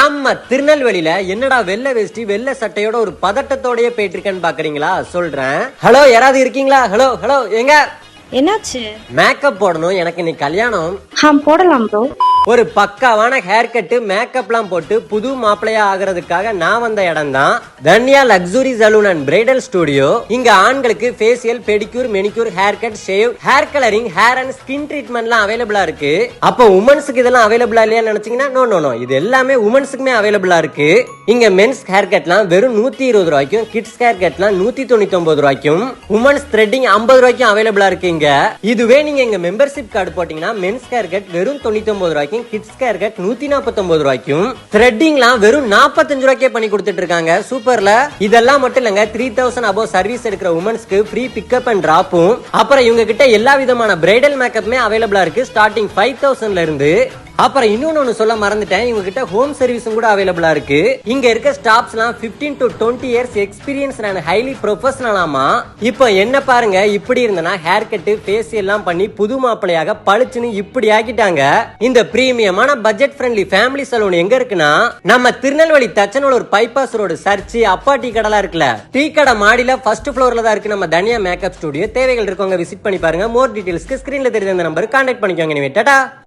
நம்ம திருநெல்வேலியில என்னடா வெள்ளை வேஷ்டி வெள்ளை சட்டையோட ஒரு பதட்டத்தோடயே போயிட்டு இருக்கேன்னு பாக்குறீங்களா? சொல்றேன். ஹலோ, யாராவது இருக்கீங்களா? ஹலோ ஹலோ, எங்க என்னாச்சு? மேக்கப் போடணும், எனக்கு இன்னைக்கு கல்யாணம். போடலாம் ப்ரோ. ஒரு பக்காவான ஹேர் கட்டு மேக்கப்லாம் போட்டு புது மாப்பிளையா ஆகிறதுக்காக நான் வந்த இடம் தான் Dhanya luxury salon and bridal studio. இங்க ஆண்களுக்கு facial, pedicure, manicure, hair cut, shave, hair colouring, hair and skin ட்ரீட்மெண்ட்லாம் அவைலபிளா இருக்கு. அப்போ உமன்ஸ்க்கு இதெல்லாம் அவைலபிளா இல்லையான்னு நினைச்சீங்கன்னா நோ, இது எல்லாமே உமன்ஸ்க்குமே அவைலபிளா இருக்கு. இங்க மென்ஸ் ஹேர் கட்லாம் வெறும் 120 ரூபாய்க்கும், கிட்ஸ் ஹேர் கட்லாம் 199 ரூபாய்க்கும், உமன்ஸ் த்ரெட்டிங் 50 ரூபாய்க்கும் அவைலபிளா இருக்கு. இங்க இதுவே நீங்க எங்க மெம்பர்ஷிப் கார்டு போட்டீங்கன்னா மென்ஸ் ஹேர் கட் வெறும் 99 ரூபாய்க்கும், கிட்ஸ் ஹேர் கட் 149 ரூபாய்க்கும், த்ரெட்டிங்லாம் வெறும் 45 ரூபாய்க்கே பண்ணி கொடுத்துட்டு இருக்காங்க. சூப்பர்ல. இதெல்லாம் மட்டும் இல்லங்க, 3000 அபோவ் சர்வீஸ் எடுக்கிற உமன்ஸ்க்கு ஃப்ரீ பிக்கப் அண்ட் டிராப்பும். அப்புறம் இவங்க கிட்ட எல்லா விதமான பிரைடல் மேக்கப்மே அவைலபிளா இருக்கு, ஸ்டார்டிங் 5000ல இருந்து. அப்புறம் இன்னொன்னு சொல்ல மறந்துட்டேன், இவங்க கிட்ட ஹோம் சர்வீஸும் கூட அவைலபிளா இருக்கு. இங்க இருக்க ஸ்டாஃப்ஸ்லாம் 15 to 20 years experience and highly ப்ரொஃபஷனலாமா. இப்போ என்ன பாருங்க, இப்படி இருந்தனா ஹேர் கட் ஃபேஷியல் எல்லாம் பண்ணி புது மாப்பிளையாக பளிச்சுன்னு இப்படி ஆக்கிட்டாங்க. இந்த பிரீமியமான பட்ஜெட் ஃப்ரெண்ட்லி ஃபேமிலி சலூன் எங்க இருக்குன்னா நம்ம திருநெல்வேலி தச்சனூர் பைபாஸ் ரோடு சர்ச்சி அப்பா டீ கடை இருக்குல்ல, டீ கடை மாடியில ஃபர்ஸ்ட் ஃப்ளோர்ல தான் இருக்கு நம்ம தனியா மேக்கப் ஸ்டுடியோ. தேவைகள் இருக்கவங்க விசிட் பண்ணி பாருங்க. மோர் டீடைல்ஸ்க்கு ஸ்கிரீன்ல தெரியுற இந்த நம்பருக்கு கான்டாக்ட் பண்ணிக்கோங்க. டாடா.